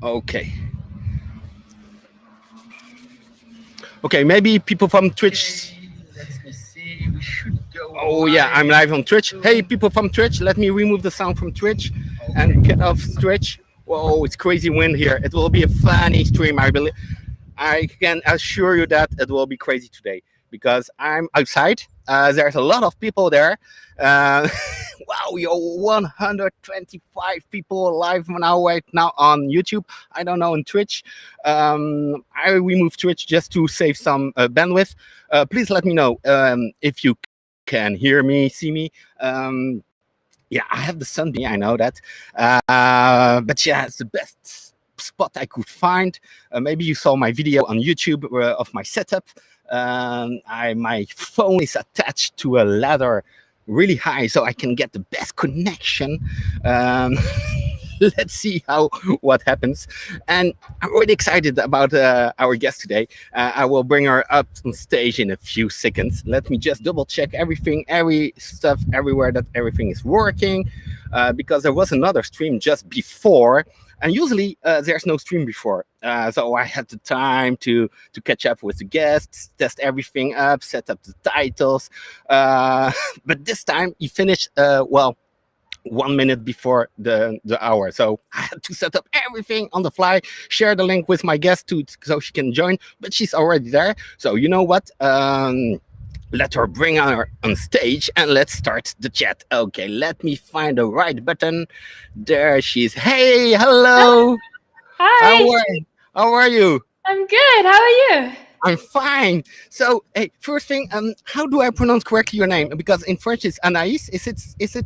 Okay. Okay, maybe people from Twitch. Let me see. We should go. Oh yeah, I'm live on Twitch. Hey, people from Twitch, let me remove the sound from Twitch and get off Twitch. Whoa, it's crazy wind here. It will be a funny stream, I believe. I can assure you that it will be crazy today because I'm outside. There's a lot of people there. Uh, wow, we are 125 people live now right now on YouTube. I don't know on Twitch. I removed Twitch just to save some bandwidth. Please let me know if you can hear me, see me. Yeah, I have the sun behind me. I know that. But yeah, it's the best spot I could find. Maybe you saw my video on YouTube of my setup. My phone is attached to a ladder really high so I can get the best connection. Let's see what happens. And I'm really excited about our guest today. I will bring her up on stage in a few seconds. Let me just double check everything, every stuff, everywhere that everything is working, because there was another stream just before. And usually there's no stream before. So I had the time to catch up with the guests, test everything up, set up the titles. But this time he finished, 1 minute before the hour. So I had to set up everything on the fly, share the link with my guest so she can join, but she's already there. So you know what? Let her bring her on stage and let's start the chat. Okay, let me find the right button. There she is. Hey, hello. Hi. How are you? I'm good. How are you? I'm fine. So, hey, first thing, how do I pronounce correctly your name? Because in French it's Anaïs. Is it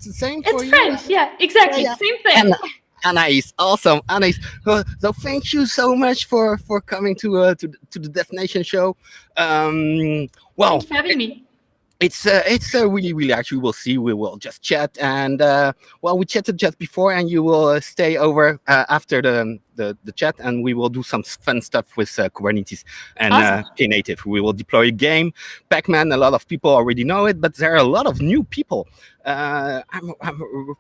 the same for you? It's French. Yeah, exactly. Yeah. Same thing. Anaïs, awesome, Anaïs. So thank you so much for coming to the DevNation show. Well, thanks for having me. It's really actually we'll see. We will just chat and we chatted just before, and you will stay over after the chat, and we will do some fun stuff with Kubernetes and Awesome. Knative. We will deploy a game, Pac-Man. A lot of people already know it, but there are a lot of new people. I'm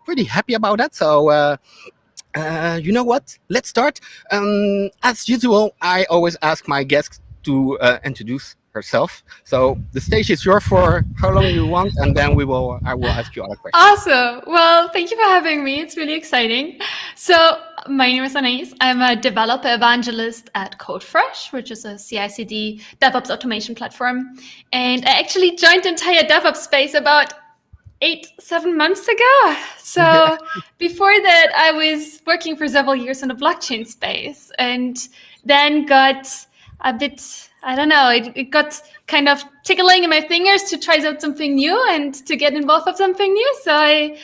pretty happy about that. So. You know what? Let's start. As usual, I always ask my guests to introduce herself. So the stage is yours for how long you want, and then I will ask you other questions. Awesome. Well, thank you for having me. It's really exciting. So my name is Anaïs. I'm a developer evangelist at Codefresh, which is a CI/CD DevOps automation platform. And I actually joined the entire DevOps space about 7 months ago. So before that, I was working for several years in the blockchain space, and then got a bit, I don't know, it got kind of tickling in my fingers to try out something new and to get involved with something new. So I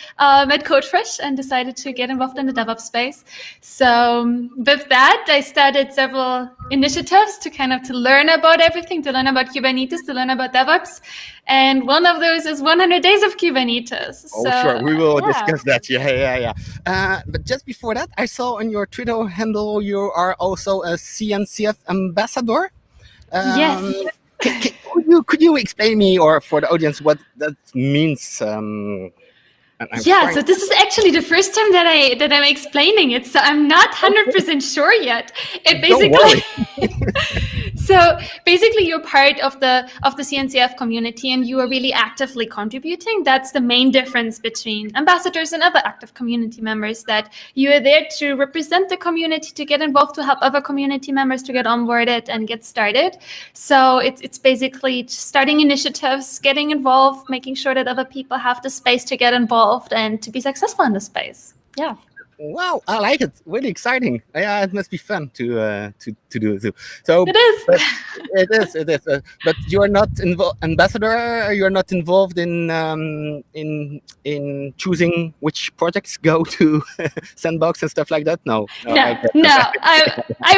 met Codefresh and decided to get involved in the DevOps space. So with that, I started several initiatives to learn about everything, to learn about Kubernetes, to learn about DevOps. And one of those is 100 Days of Kubernetes. Oh, sure. We will discuss that. Yeah. But just before that, I saw on your Twitter handle you are also a CNCF ambassador. Yes. Could you explain me or for the audience what that means? So this is actually the first time that I'm explaining it. So I'm not 100% sure yet. So basically, you're part of the CNCF community, and you are really actively contributing. That's the main difference between ambassadors and other active community members. That you are there to represent the community, to get involved, to help other community members to get onboarded and get started. So it's basically starting initiatives, getting involved, making sure that other people have the space to get involved and to be successful in the space. Yeah. Wow, I like it. Really exciting. Yeah, it must be fun to do it. So it is. It is. But you are not ambassador. You are not involved in choosing which projects go to Sandbox and stuff like that. No. I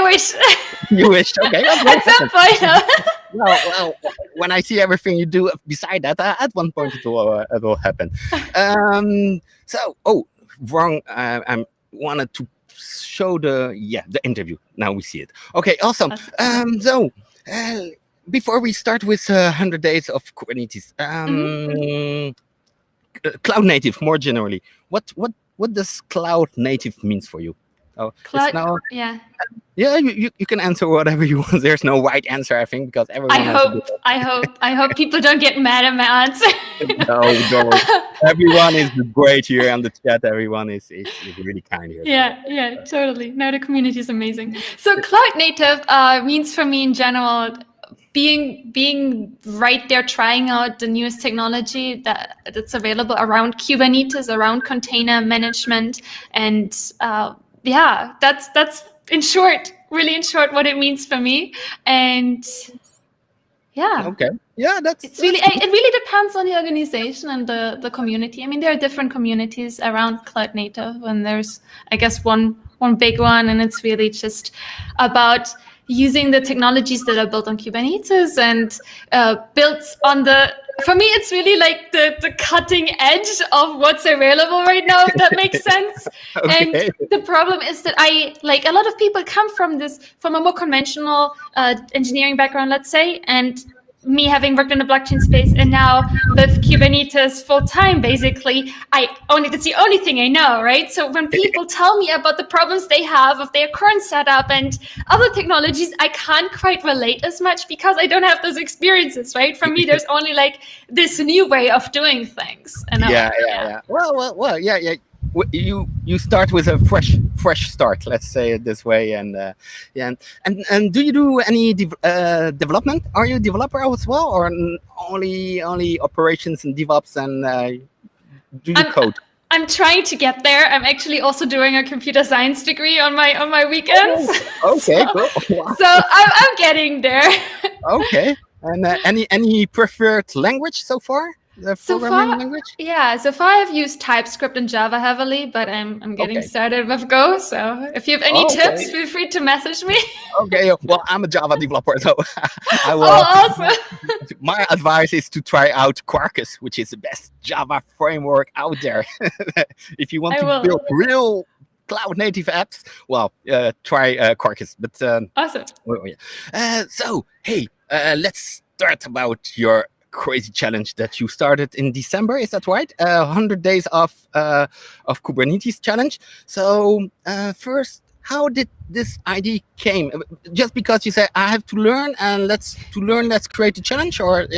wish. You wish. Okay. At some point. Well, when I see everything you do beside that, at one point it will happen. Wrong. I wanted to show the interview. Now we see it. Okay, awesome. Before we start with 100 Days of Kubernetes, cloud native more generally, what does cloud native means for you? So Cloud, it's now, yeah. yeah, you can answer whatever you want. There's no right answer, I think, because everyone has a good I hope people don't get mad at my answer. No, don't. Everyone is great here on the chat. Everyone is really kind here. Yeah, totally. No, the community is amazing. So cloud native means for me in general being right there, trying out the newest technology that's available around Kubernetes, around container management, and that's in short, really in short, what it means for me. And yeah. Okay. Yeah, It's really it really depends on the organization and the community. I mean, there are different communities around cloud native, and there's, I guess, one big one, and it's really just about using the technologies that are built on Kubernetes and built on for me, it's really like the cutting edge of what's available right now, if that makes sense. Okay. And the problem is that a lot of people come from a more conventional engineering background, let's say, and me having worked in the blockchain space and now with Kubernetes full time, basically, that's the only thing I know, right? So when people tell me about the problems they have with their current setup and other technologies, I can't quite relate as much because I don't have those experiences, right? For me, there's only like this new way of doing things. And yeah. Well, yeah. You start with a fresh start, let's say it this way, and and do you do any development? Are you a developer as well, or only operations and DevOps, and do you code? I'm trying to get there. I'm actually also doing a computer science degree on my weekends. Oh, okay, cool. Wow. So I'm getting there. Okay, and any preferred language so far? The programming language? Yeah, so far I've used TypeScript and Java heavily, but I'm getting started with Go. So if you have any tips, feel free to message me. Okay, well, I'm a Java developer, so I will. Awesome. My advice is to try out Quarkus, which is the best Java framework out there. If you want to build real cloud native apps, well, try Quarkus. But awesome. Well, yeah. So hey, let's start about your crazy challenge that you started in December. Is that right? 100 days of Kubernetes challenge. So first, how did this idea came? Just because you say I have to learn, and let's create a challenge, or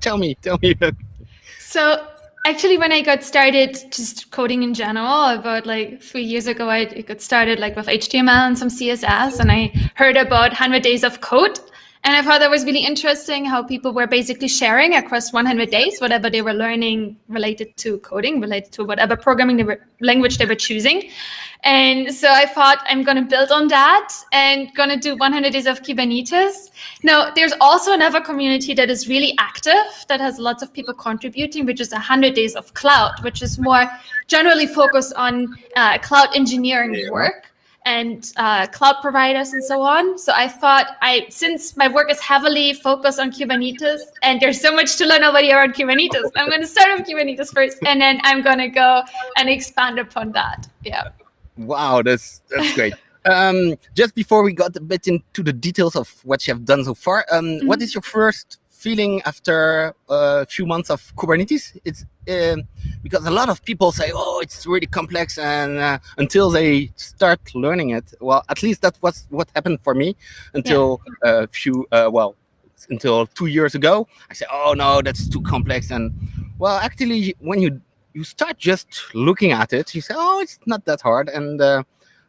tell me. So actually, when I got started just coding in general, about like 3 years ago, I got started like with HTML and some CSS, and I heard about 100 days of code. And I thought that was really interesting how people were basically sharing across 100 days, whatever they were learning related to coding, related to whatever programming language they were choosing. And so I thought I'm going to build on that and going to do 100 days of Kubernetes. Now, there's also another community that is really active, that has lots of people contributing, which is 100 days of cloud, which is more generally focused on cloud engineering work and cloud providers and so on. So I thought, since my work is heavily focused on Kubernetes and there's so much to learn already around Kubernetes, I'm going to start with Kubernetes first, and then I'm going to go and expand upon that. Yeah. Wow, that's great. Just before we got a bit into the details of what you have done so far, what is your first feeling after a few months of Kubernetes? It's because a lot of people say, "Oh, it's really complex," and until they start learning it, well, at least that was what happened for me until until 2 years ago. I said, "Oh no, that's too complex." And well, actually, when you start just looking at it, you say, "Oh, it's not that hard," and oh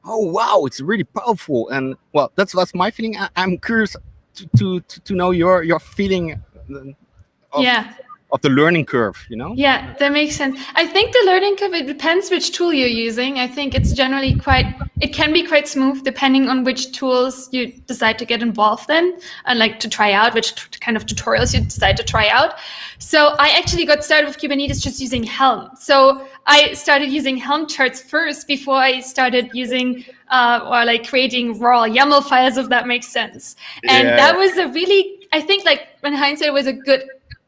wow, it's really powerful. And well, that's what's my feeling. I'm curious to know your feeling of the learning curve, you know? Yeah, that makes sense. I think the learning curve, it depends which tool you're using. I think it's generally it can be quite smooth depending on which tools you decide to get involved in and like to try out, which kind of tutorials you decide to try out. So I actually got started with Kubernetes just using Helm. So I started using Helm charts first before I started using or like creating raw YAML files, if that makes sense. And that was I think like in hindsight, it was a good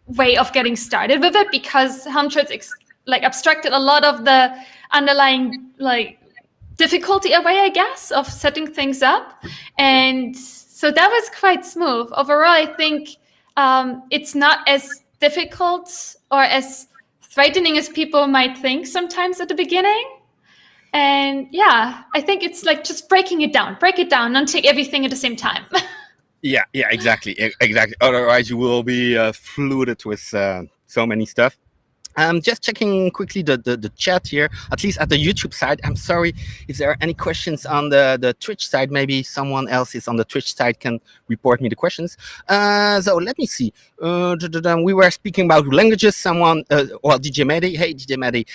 way of getting started with it because Helm charts abstracted a lot of the underlying like difficulty away, I guess, of setting things up. And so that was quite smooth. Overall, I think it's not as difficult or as frightening as people might think sometimes at the beginning. And yeah, I think it's like just break it down, don't take everything at the same time. Yeah, exactly. Otherwise, you will be flooded with so many stuff. Just checking quickly the chat here, at least at the YouTube side. I'm sorry if there are any questions on the Twitch side. Maybe someone else is on the Twitch side can report me the questions. So let me see. We were speaking about languages. Someone, DJ Mehdi. Hey, DJ Mehdi.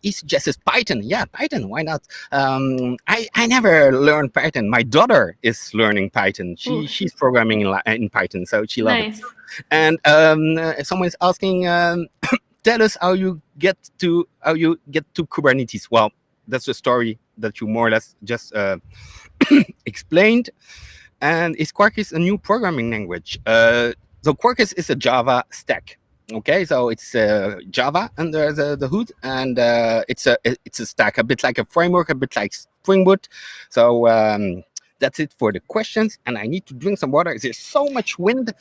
He suggests Python. Yeah, Python. Why not? I never learned Python. My daughter is learning Python. She's programming in Python, so she loves it. And someone is asking. Tell us how you get to Kubernetes. Well, that's the story that you more or less just explained. And is Quarkus a new programming language? So Quarkus is a Java stack. Okay, so it's Java under the hood, and it's a stack, a bit like a framework, a bit like Spring Boot. So that's it for the questions. And I need to drink some water. There's so much wind.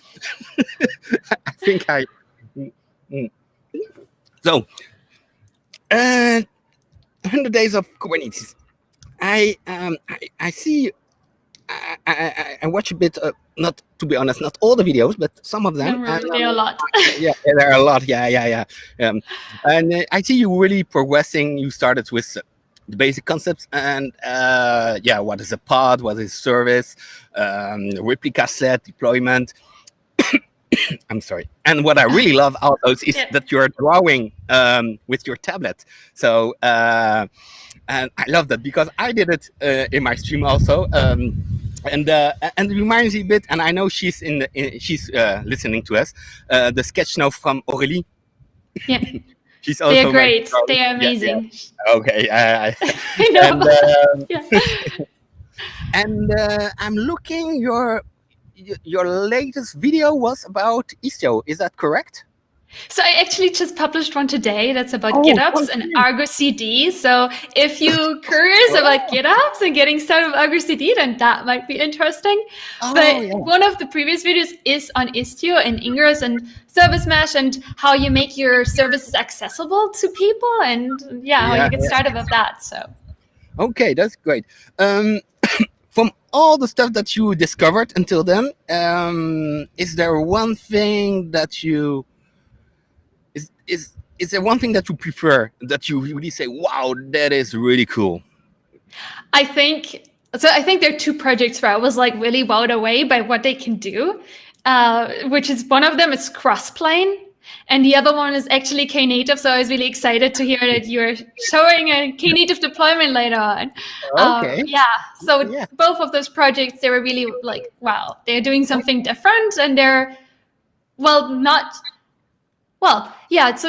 I think I. So, 100 days of Kubernetes. I see. I watch a bit. Not, to be honest, not all the videos, but some of them. There are a lot. Yeah, there are a lot. Yeah. And I see you really progressing. You started with the basic concepts, and what is a pod? What is service? Replica set deployment. I'm sorry. And what I really love out of those is that you're drawing with your tablet. So, and I love that because I did it in my stream also. And it reminds me a bit, and I know she's she's listening to us. The sketch now from Aurélie. Yeah. She's also they're great. They are amazing. Yeah. Okay. I know. And I'm looking your latest video was about Istio, is that correct? So I actually just published one today that's about GitOps and Argo CD. So if you're curious about GitOps and getting started with Argo CD, then that might be interesting. One of the previous videos is on Istio and Ingress and Service Mesh and how you make your services accessible to people and how you get started with that. So okay, that's great. From all the stuff that you discovered until then, is there one thing that you is there one thing that you prefer, that you really say, wow, that is really cool? I think there are two projects where I was like really wowed away by what they can do, which is one of them is Crossplane. And the other one is actually Knative, so I was really excited to hear that you're showing a Knative deployment later on. Okay. Both of those projects, they were really like, wow, they're doing something different, and they're, so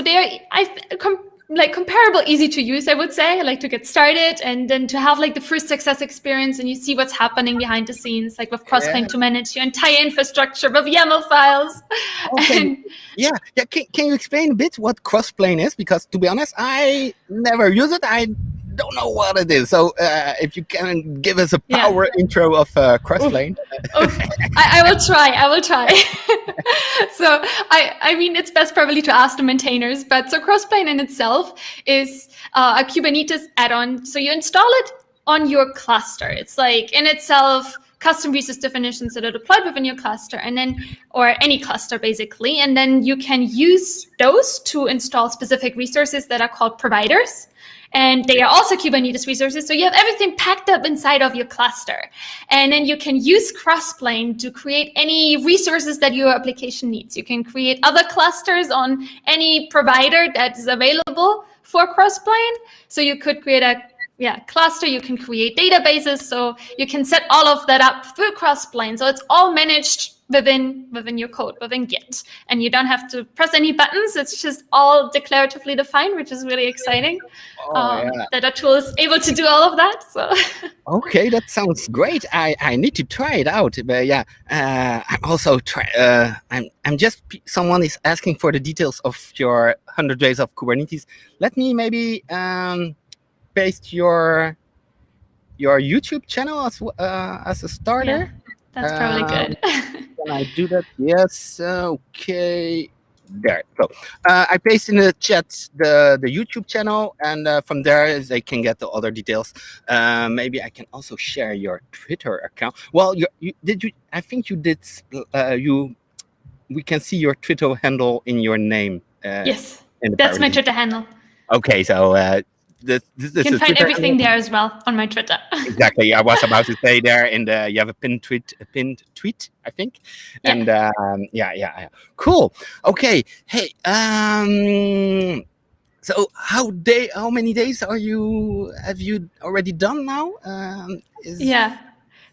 they're comparable, easy to use, I would say, like to get started, and then to have like the first success experience, and you see what's happening behind the scenes, like with Crossplane to manage your entire infrastructure with YAML files. Okay. Can you explain a bit what Crossplane is? Because to be honest, I never use it. I don't know what it is. So if you can give us a power intro of Crossplane. I will try. So I mean, it's best probably to ask the maintainers, but so Crossplane in itself is a Kubernetes add-on. So you install it on your cluster. It's like in itself custom resource definitions that are deployed within your cluster, and then, or any cluster basically, and then you can use those to install specific resources that are called providers. And they are also Kubernetes resources. So you have everything packed up inside of your cluster. And then you can use Crossplane to create any resources that your application needs. You can create other clusters on any provider that is available for Crossplane. So you could create a cluster, you can create databases. So you can set all of that up through Crossplane. So it's all managed within your code, within Git. And you don't have to press any buttons. It's just all declaratively defined, which is really exciting. That our tool is able to do all of that. So okay, that sounds great. I need to try it out. But I'm also I'm just, someone is asking for the details of your 100 days of Kubernetes. Let me maybe paste your YouTube channel as a starter. That's probably good. Can I do that? Yes. Okay. there. So I paste in the chat the YouTube channel, and from there they can get the other details. Maybe I can also share your Twitter account. Well, I think you did. We can see your Twitter handle in your name. Yes, in the that's my parody. Twitter handle. Okay, so this You can is find Twitter everything handle. there as well on my Twitter. Exactly. I was about to say there you have a pinned tweet, I think. Yeah. And yeah. Cool. Okay. Hey, so how many days have you already done now? Yeah.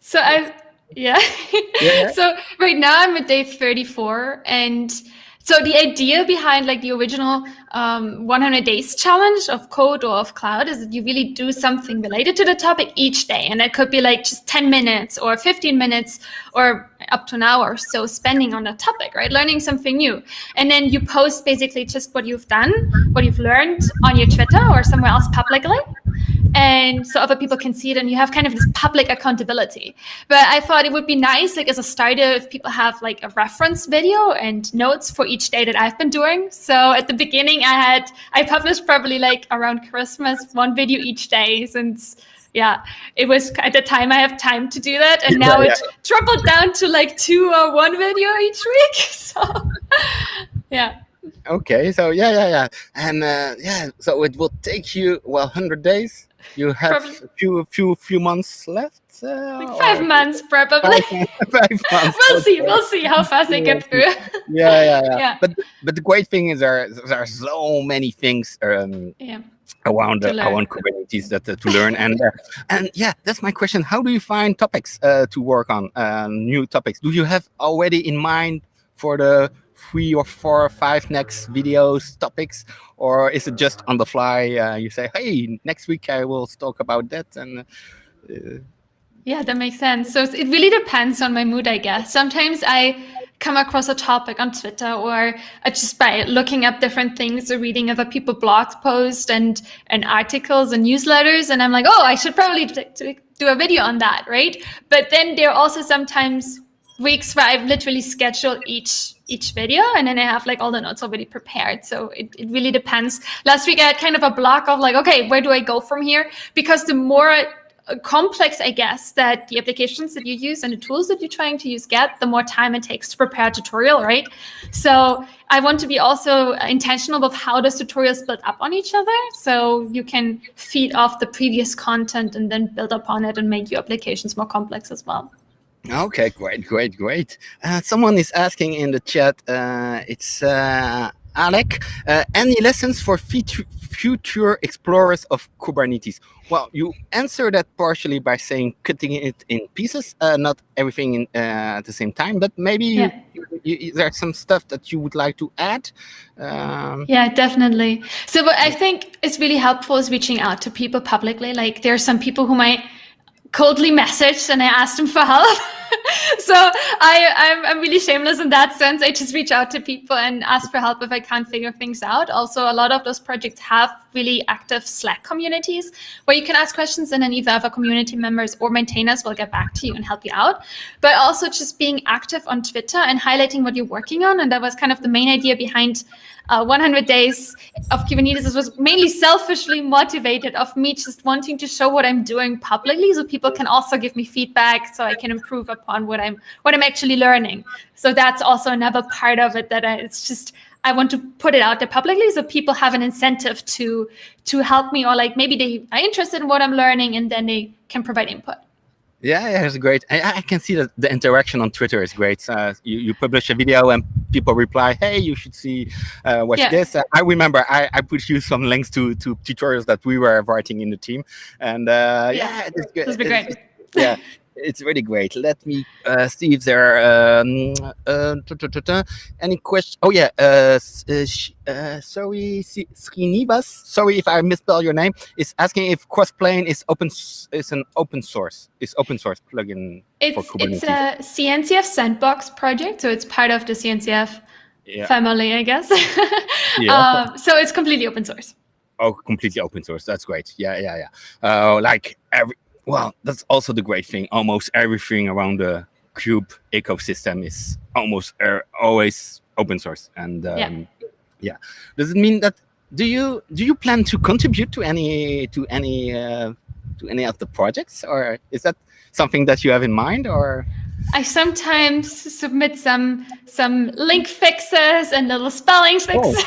So yeah. So right now I'm at day 34, and so the idea behind like the original 100 days challenge of code or of cloud is that you really do something related to the topic each day, and it could be like just 10 minutes or 15 minutes or up to an hour or so spending on a topic, right? Learning something new, and then you post basically just what you've done, what you've learned on your Twitter or somewhere else publicly. And so other people can see it, and you have kind of this public accountability. But I thought it would be nice, like as a starter, if people have like a reference video and notes for each day that I've been doing. So at the beginning, I published probably like around Christmas, one video each day, since it was at the time I have time to do that, and now it tripled down to like 2 or 1 video each week. So yeah. Okay, so yeah, and so it will take you 100 days. You have a few months left. Like 5 months probably. 5 months. We'll see how fast I get through. Yeah. But the great thing is there are so many things around Kubernetes that to learn, and yeah, that's my question. How do you find topics to work on, new topics? Do you have already in mind for the 3 or 4 or 5 next videos topics, or is it just on the fly? You say, hey, next week I will talk about that, and yeah, that makes sense. So it really depends on my mood, I guess. Sometimes I come across a topic on Twitter, or just by looking up different things or reading other people blog posts and articles and newsletters, and I'm like, oh, I should probably do a video on that, right? But then there are also sometimes weeks where I've literally scheduled each video, and then I have like all the notes already prepared. So it really depends. Last week I had kind of a block of like, okay, where do I go from here? Because the more complex, I guess, that the applications that you use and the tools that you're trying to use get, the more time it takes to prepare a tutorial, right? So I want to be also intentional with how those tutorials build up on each other, so you can feed off the previous content and then build upon it and make your applications more complex as well. Okay, great. Someone is asking in the chat, it's Alec, any lessons for future explorers of Kubernetes? Well, you answer that partially by saying cutting it in pieces, not everything at the same time, but maybe there's some stuff that you would like to add. Yeah, definitely. So what I think is really helpful is reaching out to people publicly. Like there are some people whom I coldly messaged and I asked them for help. So I'm really shameless in that sense. I just reach out to people and ask for help if I can't figure things out. Also, a lot of those projects have really active Slack communities where you can ask questions, and then either other community members or maintainers will get back to you and help you out. But also just being active on Twitter and highlighting what you're working on. And that was kind of the main idea behind 100 Days of Kubernetes. This was mainly selfishly motivated of me just wanting to show what I'm doing publicly, so people can also give me feedback, so I can improve upon what I'm actually learning. So that's also another part of it, that I want to put it out there publicly, so people have an incentive to help me, or like maybe they are interested in what I'm learning, and then they can provide input. Yeah, it's great. I can see that the interaction on Twitter is great. You publish a video and people reply, hey, you should watch this. I remember I put you some links to tutorials that we were writing in the team. And it's good. This would be great. Yeah, it's really great. Let me see if there are any questions. Oh, yeah. Sorry, Srinivas. Sorry if I misspell your name. Is asking if Crossplane is an open source plugin for Kubernetes. It's a CNCF sandbox project, so it's part of the CNCF family, I guess. So it's completely open source. Oh, completely open source. That's great. Yeah. Well, that's also the great thing. Almost everything around the Kube ecosystem is almost always open source. And does it mean that do you plan to contribute to any of the projects, or is that something that you have in mind? Or I sometimes submit some link fixes and little spelling fixes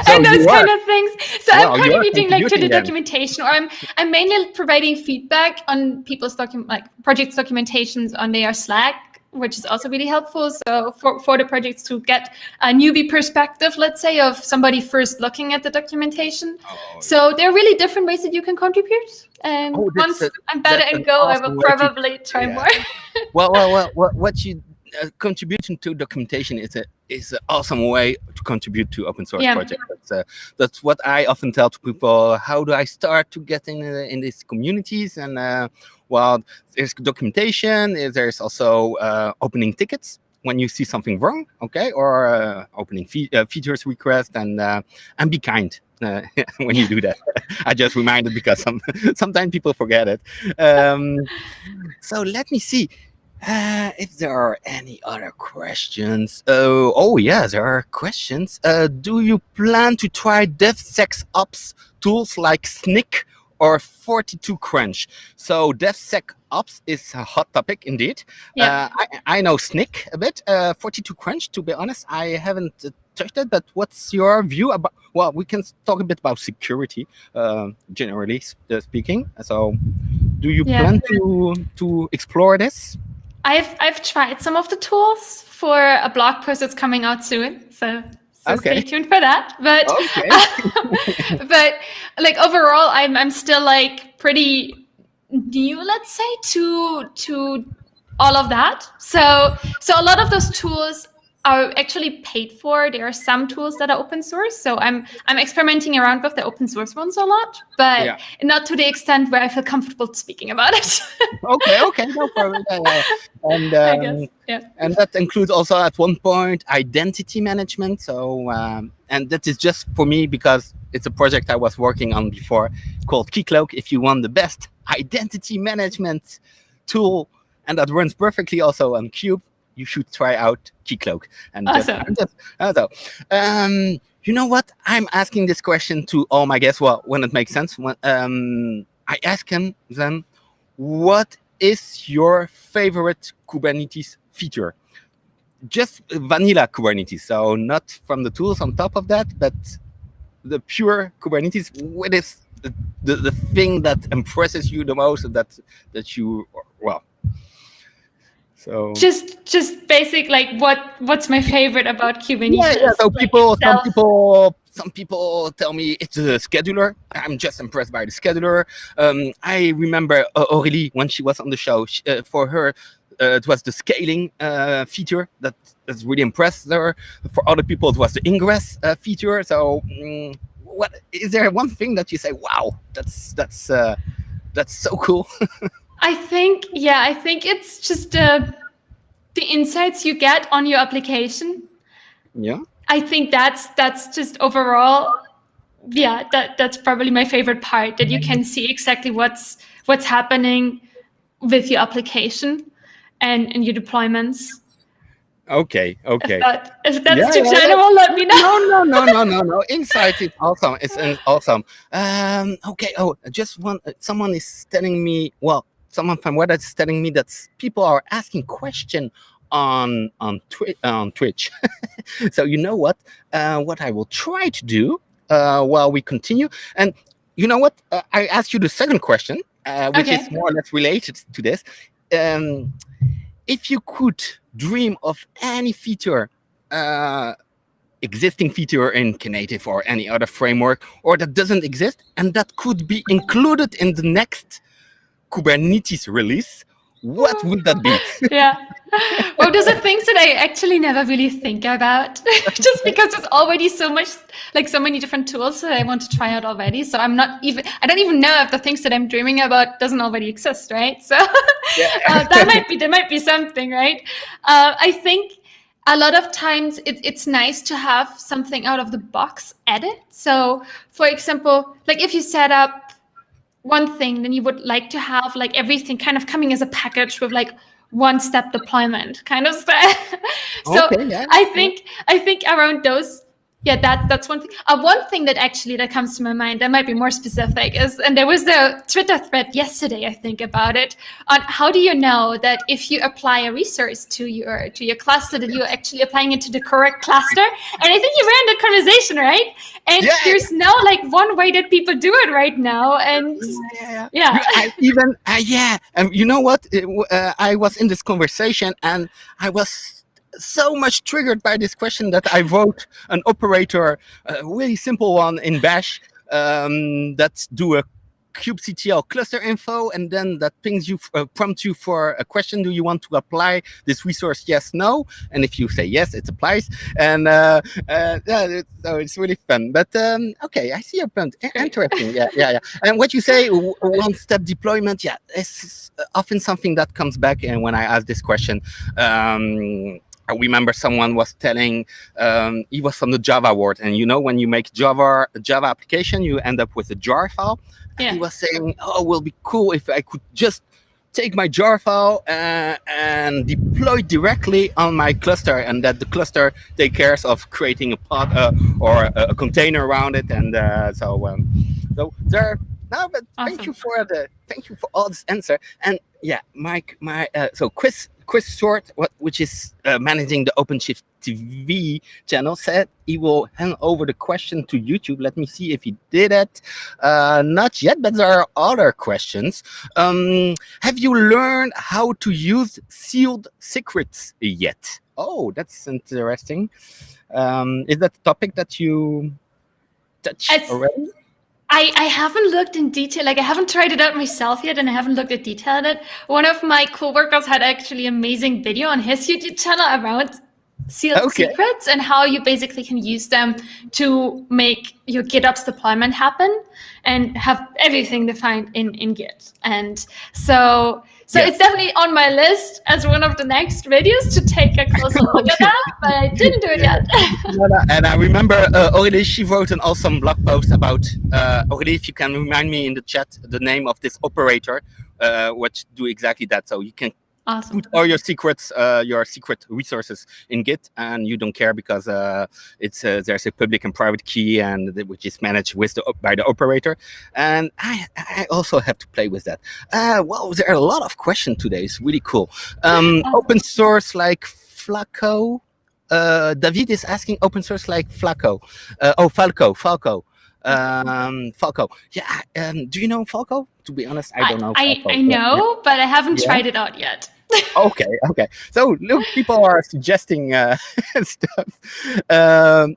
and those kind of things. So I'm contributing like to the documentation, or I'm mainly providing feedback on people's projects documentations on their Slack, which is also really helpful. So for the projects to get a newbie perspective, let's say, of somebody first looking at the documentation. So there are really different ways that you can contribute. And once I'm better and go, I will probably try more. well, what you contributing to documentation is an awesome way to contribute to open source projects. That's what I often tell to people. How do I start to get in these communities? And there's documentation. There's also opening tickets when you see something wrong, okay, or opening features request, and be kind. When you do that. I just reminded because sometimes people forget it. So let me see if there are any other questions. Oh yeah, there are questions. Do you plan to try DevSecOps tools like Snyk or 42Crunch? So DevSecOps is a hot topic indeed. I know Snyk a bit. 42Crunch, to be honest, I haven't touched it, but what's your view about? Well, we can talk a bit about security, generally speaking. So, do you plan to explore this? I've tried some of the tools for a blog post that's coming out soon. So stay tuned for that. But but like overall, I'm still like pretty new, let's say, to all of that. So a lot of those tools are actually paid for. There are some tools that are open source, so I'm experimenting around with the open source ones a lot, but not to the extent where I feel comfortable speaking about it. okay, no problem. And and that includes also at one point identity management. So and that is just for me because it's a project I was working on before called Keycloak. If you want the best identity management tool, and that runs perfectly also on Cube, you should try out Keycloak. And awesome. You know what? I'm asking this question to all my guests. Well, when it makes sense. I ask them, what is your favorite Kubernetes feature? Just vanilla Kubernetes, so not from the tools on top of that, but the pure Kubernetes. What is the thing that impresses you the most? That you So just basic, like what's my favorite about Kubernetes? Yeah. So some people tell me it's a scheduler. I'm just impressed by the scheduler. I remember Aurélie when she was on the show. For her, it was the scaling feature that's really impressed her. For other people, it was the ingress feature. So, what is there one thing that you say? Wow, that's so cool. I think it's just the insights you get on your application. Yeah. I think that's just overall, that's probably my favorite part, that you can see exactly what's happening with your application and your deployments. Okay. If that's too general, let me know. No. Insight is awesome. It's awesome. Okay. Oh, just one. Someone is telling me. Well, someone from Reddit is telling me that people are asking questions on Twitch. So you know what? What I will try to do while we continue, and you know what? I asked you the second question, which is more or less related to this. If you could dream of any feature, existing feature in Knative or any other framework, or that doesn't exist, and that could be included in the next Kubernetes release, what would that be? Well, those are things that I actually never really think about, just because there's already so many different tools that I want to try out already. So I don't even know if the things that I'm dreaming about doesn't already exist, right? So there might be something, right? I think a lot of times it's nice to have something out of the box added. So for example, like if you set up one thing, then you would like to have like everything kind of coming as a package with like one-step deployment kind of stuff. So Okay, yeah. I think around those, that's one thing. One thing that actually that comes to my mind that might be more specific is, and there was a Twitter thread yesterday, I think, about it, on how do you know that if you apply a resource to your cluster, that you're actually applying it to the correct cluster. And I think you ran the conversation, right? And there's no like one way that people do it right now. And And you know what? I was in this conversation and I was so much triggered by this question that I wrote an operator, a really simple one in Bash, that do a kubectl cluster info, and then that pings you, prompts you for a question: do you want to apply this resource? Yes, no. And if you say yes, it applies. And so it's really fun. But okay, I see your point. Interesting. Yeah. And what you say, one-step deployment, it's often something that comes back. And when I ask this question, I remember someone was telling, he was from the Java world, and when you make Java application, you end up with a jar file. And he was saying, it will be cool if I could just take my jar file and deploy directly on my cluster, and that the cluster take care of creating a pod or a container around it. And so there. No, but awesome. Thank you for all this answer. And so Chris Short, which is managing the OpenShift TV channel, said he will hand over the question to YouTube. Let me see if he did it. Not yet, but there are other questions. Have you learned how to use sealed secrets yet? Oh, that's interesting. Is that a topic that you touched already? I haven't looked in detail, like I haven't tried it out myself yet, and I haven't looked at detail at it. One of my coworkers had actually an amazing video on his YouTube channel around sealed secrets and how you basically can use them to make your GitOps deployment happen and have everything defined in Git. And so it's definitely on my list as one of the next videos to take a closer look at that, but I didn't do it yet. And I remember Aurélie, she wrote an awesome blog post about, Aurélie, if you can remind me in the chat the name of this operator, which do exactly that. So you can put all your secrets, your secret resources in Git, and you don't care because there's a public and private key, and which is managed by the operator. And I also have to play with that. Well, there are a lot of questions today. It's really cool. Open source like Flaco. David is asking open source like Flaco. Falco. Falco. Yeah. Do you know Falco? To be honest, I don't know. Falco, I know, but I haven't tried it out yet. Okay. So look, people are suggesting stuff. No,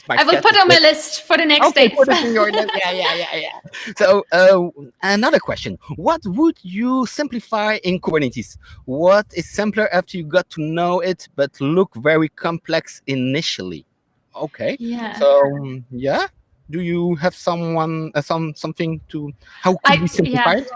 I will put on my list for the next day. Put it in your list. Yeah. So another question: what would you simplify in Kubernetes? What is simpler after you got to know it, but look very complex initially? Okay. Yeah. So do you have something to how could we simplify it?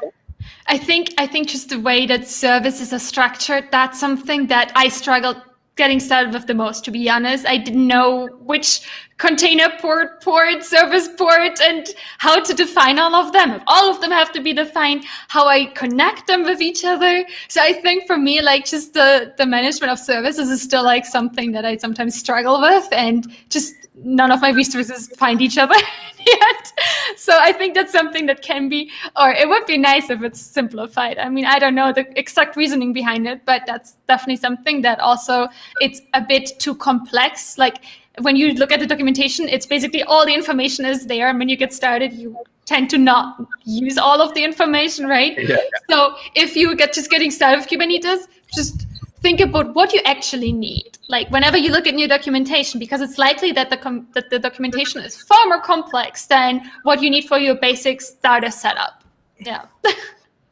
I think just the way that services are structured, that's something that I struggled getting started with the most, to be honest. I didn't know which container port, service port, and how to define all of them. If all of them have to be defined, how I connect them with each other. So I think for me, like just the management of services is still like something that I sometimes struggle with, and just none of my resources find each other yet. So I think that's something that can be, or it would be nice if it's simplified. I mean, I don't know the exact reasoning behind it, but that's definitely something that also it's a bit too complex. Like when you look at the documentation, it's basically all the information is there. And when you get started, you tend to not use all of the information, right? Yeah. So if you just getting started with Kubernetes, just think about what you actually need. Like whenever you look at new documentation, because it's likely that the documentation is far more complex than what you need for your basic starter setup. Yeah.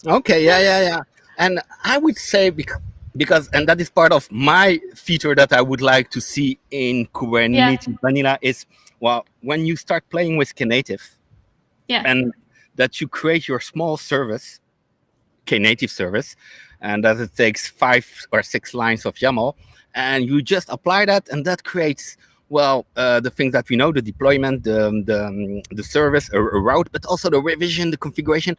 Okay. Yeah. And I would say because and that is part of my feature that I would like to see in Kubernetes vanilla is, well, when you start playing with Knative, and that you create your small service, Knative service, and that it takes 5 or 6 lines of YAML, and you just apply that, and that creates the things that we know, the deployment, the service, a route, but also the revision, the configuration.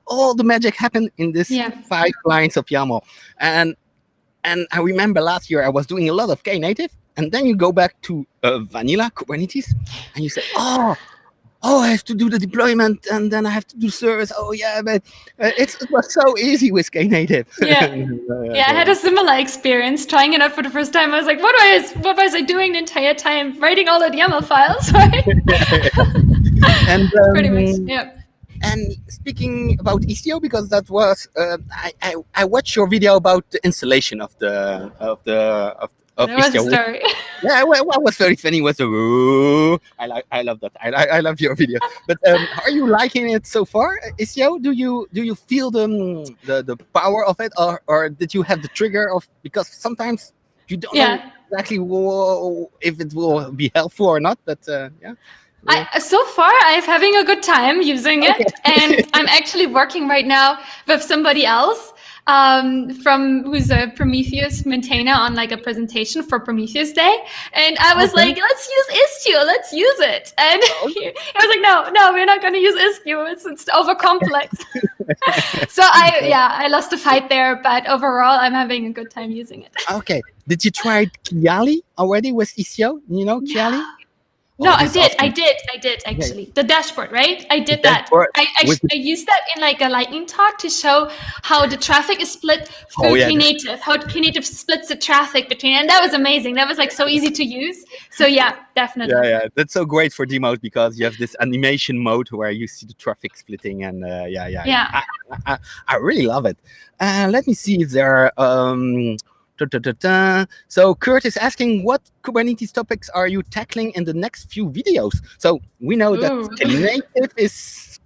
All the magic happened in this 5 lines of YAML. And I remember last year I was doing a lot of Knative, and then you go back to vanilla Kubernetes, and you say, I have to do the deployment, and then I have to do service. Oh yeah, but it was so easy with Knative. I had a similar experience trying it out for the first time. I was like, what was I doing the entire time? Writing all the YAML files, right? And pretty much, yeah. And speaking about Istio, because that was I watched your video about the installation of Istio. Was a story. Yeah, what was very funny was the I love that. I love your video. But are you liking it so far, Istio? Do you feel the power of it, or did you have the trigger of, because sometimes you don't know exactly if it will be helpful or not, but so far, I'm having a good time using it, and I'm actually working right now with somebody else who's a Prometheus maintainer on like a presentation for Prometheus Day, and I was like, let's use Istio, let's use it, and I was like, no, we're not going to use Istio, it's over complex. So I lost a fight there, but overall, I'm having a good time using it. Okay, did you try Kiali already with Istio? You know Kiali? No, I did actually. The dashboard, right? I did that. I used that in like a lightning talk to show how the traffic is split through Knative, how Knative splits the traffic between, and that was amazing. That was like so easy to use. So yeah, definitely. Yeah, that's so great for demos, because you have this animation mode where you see the traffic splitting, and I really love it. Let me see if there are So Kurt is asking, what Kubernetes topics are you tackling in the next few videos? So we know that Knative is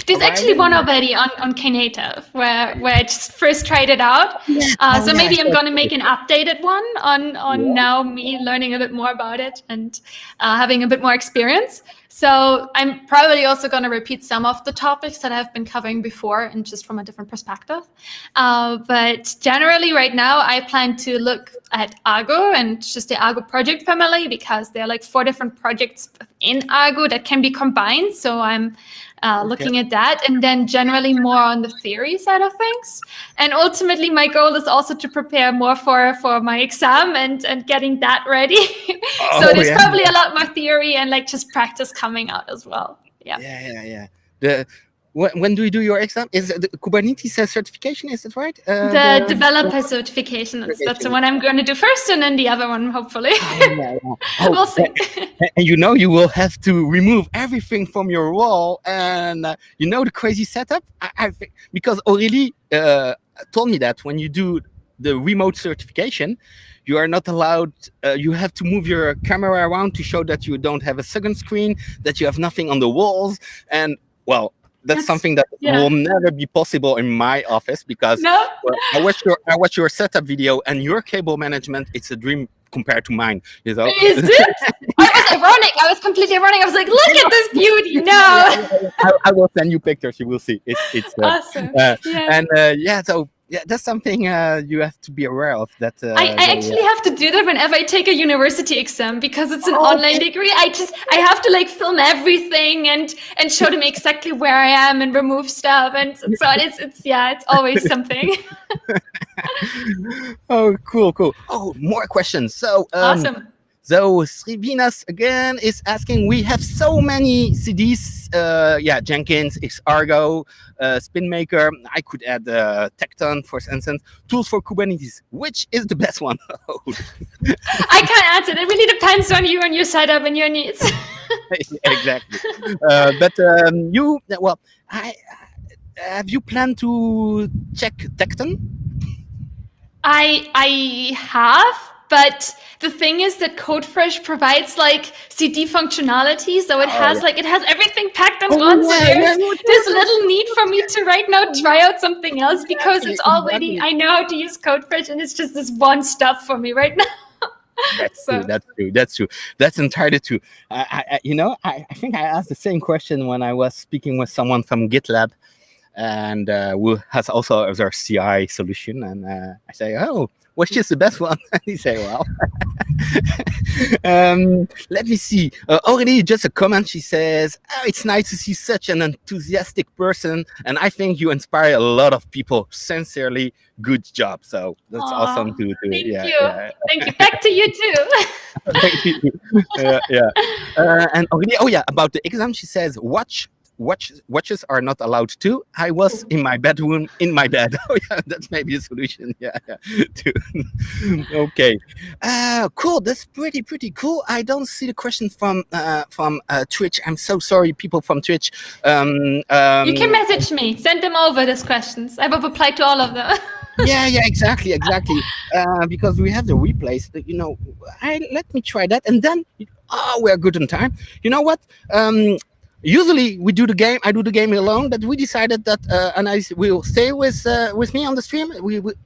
there's actually one already on Knative where I just first tried it out. So maybe I'm gonna make an updated one on now me learning a bit more about it and having a bit more experience. So I'm probably also going to repeat some of the topics that I've been covering before, and just from a different perspective. But generally right now, I plan to look at Argo and just the Argo project family, because there are like 4 different projects in Argo that can be combined. So I'm looking at that, and then generally more on the theory side of things. And ultimately, my goal is also to prepare more for my exam and getting that ready. So there's probably a lot more theory and like just practice coming out as well. Yeah. When do you do your exam? Is it the Kubernetes certification? Is it right? The developer certification. That's the one I'm going to do first, and then the other one, hopefully. We'll see. And you will have to remove everything from your wall. And the crazy setup? I think, because Aurélie told me that when you do the remote certification, you are not allowed, you have to move your camera around to show that you don't have a second screen, that you have nothing on the walls. And, that's something that will never be possible in my office, because I watched your setup video, and your cable management, it's a dream compared to mine. Is it? I was ironic. I was completely ironic. I was like, look at this beauty. No. I will send you pictures. You will see. It's awesome. So that's something you have to be aware of. That I actually have to do that whenever I take a university exam, because it's an online degree. I have to like film everything and show them exactly where I am and remove stuff, and so it's always something. Oh, cool. Oh, more questions. So awesome. So Srivinas again is asking, we have so many CDs, Jenkins, Xargo, SpinMaker. I could add Tekton, for instance, tools for Kubernetes. Which is the best one? I can't answer. It really depends on you and your setup and your needs. Exactly. Have you planned to check Tekton? I have. But the thing is that Codefresh provides like CD functionality, so it has everything packed on one. So there's little need for me to right now try out something else, because it's already, I know how to use Codefresh, and it's just this one step for me right now. That's true. That's entirely true. I think I asked the same question when I was speaking with someone from GitLab. and who has also their CI solution. And I say, oh, which is the best one? And he say, well, let me see. Already just a comment. She says, oh, it's nice to see such an enthusiastic person, and I think you inspire a lot of people. Sincerely, good job. So that's awesome to Thank yeah, you. yeah. Thank you. Back to you too. Thank you. Yeah. And already, oh yeah, about the exam, she says, watches are not allowed to. I was in my bedroom in my bed. Oh yeah, that's maybe a solution. Yeah. Okay. Cool. That's pretty cool. I don't see the questions from Twitch. I'm so sorry, people from Twitch. You can message me. Send them over these questions. I will reply to all of them. Yeah, exactly. Because we have the replays. Let me try that, and then we're good on time. You know what? Usually we do the game. I do the game alone, but we decided that Anaïs will stay with me on the stream.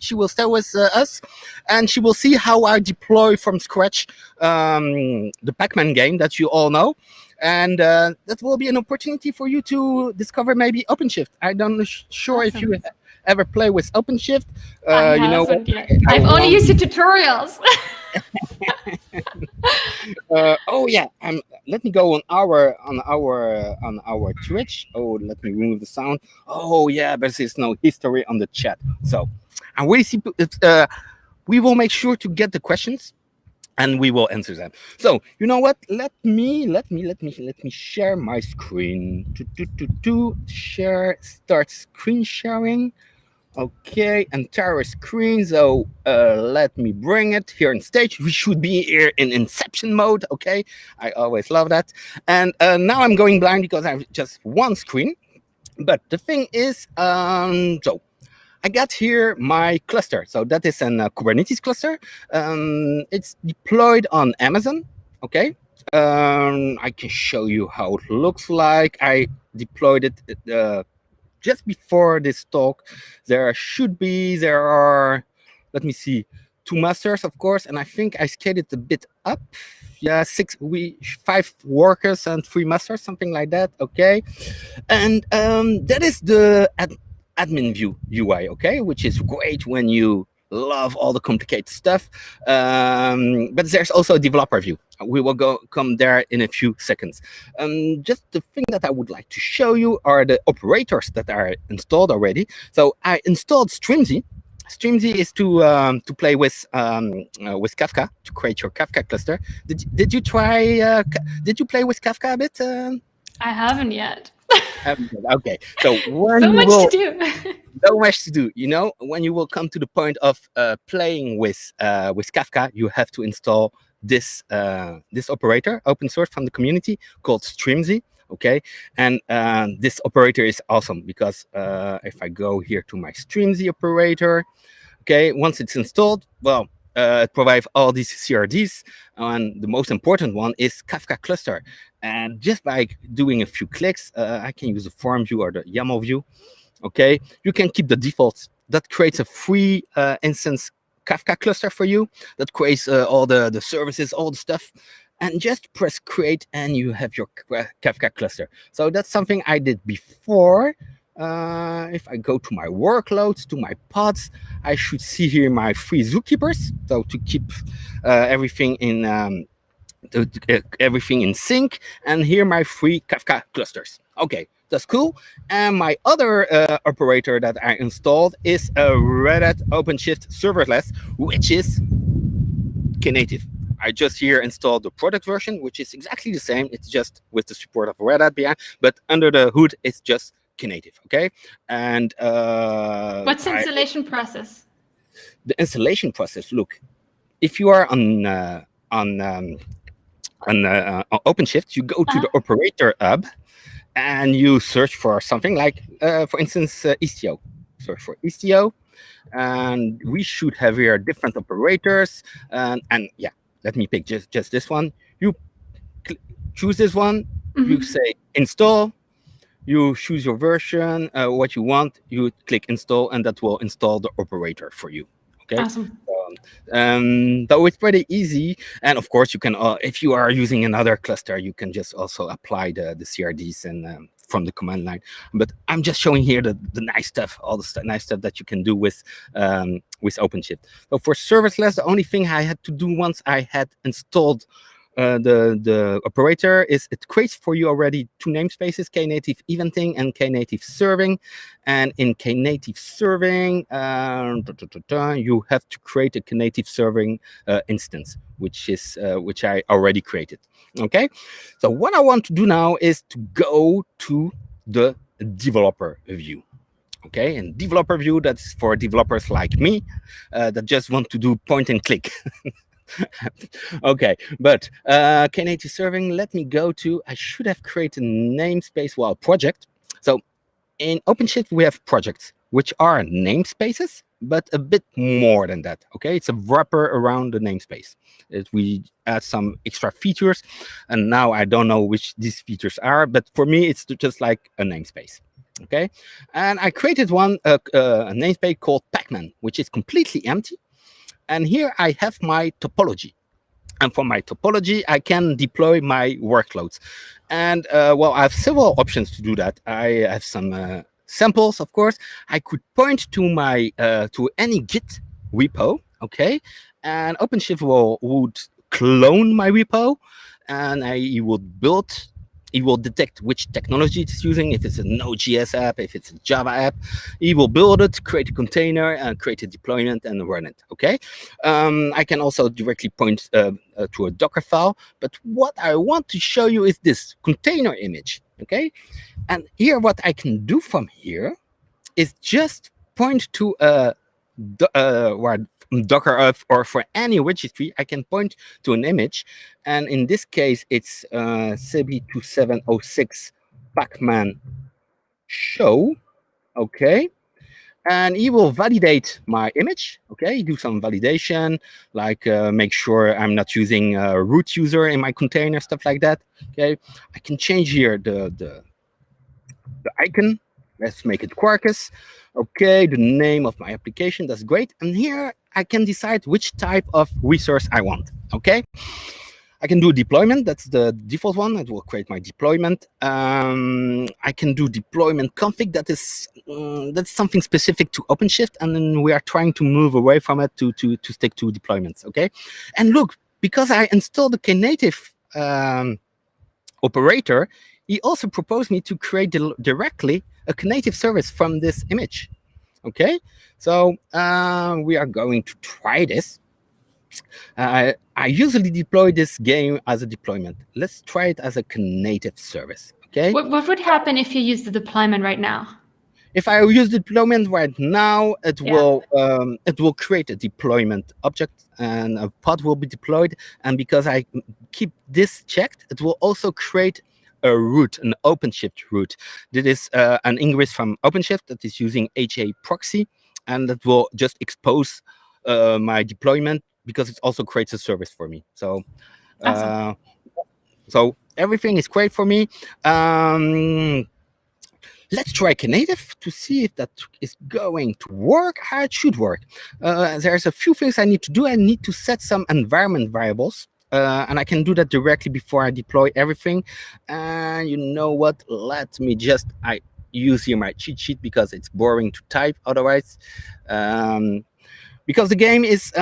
She will stay with us, and she will see how I deploy from scratch the Pac-Man game that you all know, and that will be an opportunity for you to discover maybe OpenShift. I don't sure if you ever play with OpenShift. I've only used the tutorials. Oh yeah, let me go on our Twitch. Oh, let me remove the sound. Oh yeah, but there's no history on the chat. So I'm really we will make sure to get the questions and we will answer them. So you know what? Let me share my screen. Start screen sharing. Okay, entire screen. So let me bring it here on stage. We should be here in Inception mode. Okay, I always love that. And now I'm going blind because I have just one screen. But the thing is, so I got here my cluster. So that is an Kubernetes cluster. It's deployed on Amazon. Okay. I can show you how it looks like. I deployed it just before this talk. There are, let me see, 2 masters, of course, and I think I scaled it a bit up. Yeah, 5 workers and 3 masters, something like that. Okay, and that is the admin view UI. Okay, which is great when you love all the complicated stuff. But there's also a developer view. We will come there in a few seconds. Just the thing that I would like to show you are the operators that are installed already. So I installed Streamzy. Streamzy is to play with Kafka, to create your Kafka cluster. Did you try? Did you play with Kafka a bit? I haven't yet. Okay, so when so much to do. So much to do. When you will come to the point of playing with Kafka, you have to install this operator, open source from the community, called Streamzy. Okay, and this operator is awesome because if I go here to my Streamzy operator, okay, once it's installed, well, it provides all these CRDs, and the most important one is Kafka cluster. And just by doing a few clicks, I can use the form view or the YAML view. Okay, you can keep the defaults. That creates a free instance Kafka cluster for you. That creates all the services, all the stuff, and just press create, and you have your Kafka cluster. So that's something I did before. If I go to my workloads, to my pods, I should see here my 3 zookeepers. So to keep everything in everything in sync, and here my 3 Kafka clusters. Okay, that's cool. And my other operator that I installed is a Red Hat OpenShift serverless, which is Knative. I just here installed the product version, which is exactly the same. It's just with the support of Red Hat behind, but under the hood, it's just Knative. Okay, and what's the installation process? The installation process. Look, if you are on OpenShift, you go to the operator hub, and you search for something like, for instance, Istio. Search for Istio, and we should have here different operators. And yeah, let me pick just this one. You choose this one. You say install. You choose your version, what you want. You click install, and that will install the operator for you. Okay. Awesome. Though it's pretty easy, and of course you can, if you are using another cluster, you can just also apply the CRDs and from the command line. But I'm just showing here the nice stuff, all the nice stuff that you can do with OpenShift. So for serverless, the only thing I had to do once I had installed the operator is it creates for you already two namespaces, Knative eventing and Knative serving. And in Knative serving, you have to create a Knative serving instance, which I already created. Okay, so what I want to do now is to go to the developer view. Okay, and developer view, that's for developers like me that just want to do point and click. Okay, but Knative serving, let me go to, I should have created a namespace, well, project. So in OpenShift, we have projects, which are namespaces, but a bit more than that. Okay, it's a wrapper around the namespace. We add some extra features, and now I don't know which these features are, but for me, it's just like a namespace. Okay, and I created one, a namespace called Pacman, which is completely empty. And here I have my topology. And for my topology, I can deploy my workloads. And well, I have several options to do that. I have some samples, of course. I could point to my to any Git repo, okay? And OpenShift would clone my repo, and it will detect which technology it's using, if it's a Node.js app, if it's a Java app. It will build it, create a container, and create a deployment and run it, okay? I can also directly point to a Docker file, but what I want to show you is this container image, okay? And here, what I can do from here is just point to a Docker or for any registry, I can point to an image. And in this case, it's CB2706 Pacman show, okay? And he will validate my image, okay? Do some validation, like make sure I'm not using a root user in my container, stuff like that, okay? I can change here the icon. Let's make it Quarkus. Okay, the name of my application, that's great. And here I can decide which type of resource I want, okay? I can do deployment, that's the default one. It will create my deployment. I can do deployment config, that's something specific to OpenShift, and then we are trying to move away from it to stick to deployments, okay? And look, because I installed the Knative operator, he also proposed me to create directly a Knative service from this image. Okay, so we are going to try this. I usually deploy this game as a deployment. Let's try it as a Knative service. Okay. What would happen if you use the deployment right now? If I use deployment right now, it will create a deployment object, and a pod will be deployed. And because I keep this checked, it will also create a root, an OpenShift root. That is an ingress from OpenShift that is using HA proxy, and that will just expose my deployment, because it also creates a service for me. So, awesome. So everything is great for me. Let's try Knative to see if that is going to work. It should work. There's a few things I need to do. I need to set some environment variables. And I can do that directly before I deploy everything. And you know what? Let me just, I use here my cheat sheet because it's boring to type otherwise. Because the game is,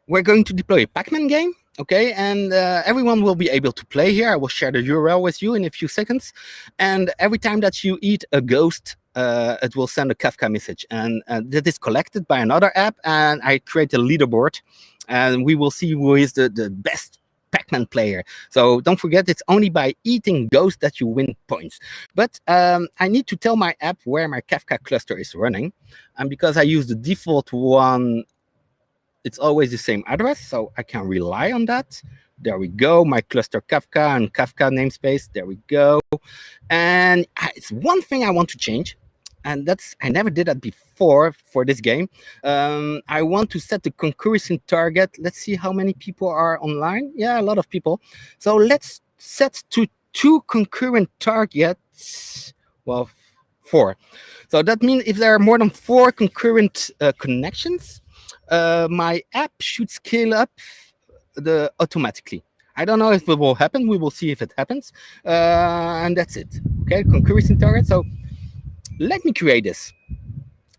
we're going to deploy a Pacman game, okay? And everyone will be able to play here. I will share the URL with you in a few seconds. And every time that you eat a ghost, it will send a Kafka message. And that is collected by another app. And I create a leaderboard. And we will see who is the best Pacman player. So don't forget, it's only by eating ghosts that you win points. But I need to tell my app where my Kafka cluster is running. And because I use the default one, it's always the same address, so I can rely on that. There we go, my cluster Kafka and Kafka namespace, there we go. And it's one thing I want to change, and that's, I never did that before for this game. I want to set the concurrency target. Let's see how many people are online. Yeah, a lot of people. So let's set to 2 concurrent targets. Well, 4. So that means if there are more than 4 concurrent connections, my app should scale up automatically. I don't know if it will happen. We will see if it happens. And that's it. Okay, concurrency target. So let me create this.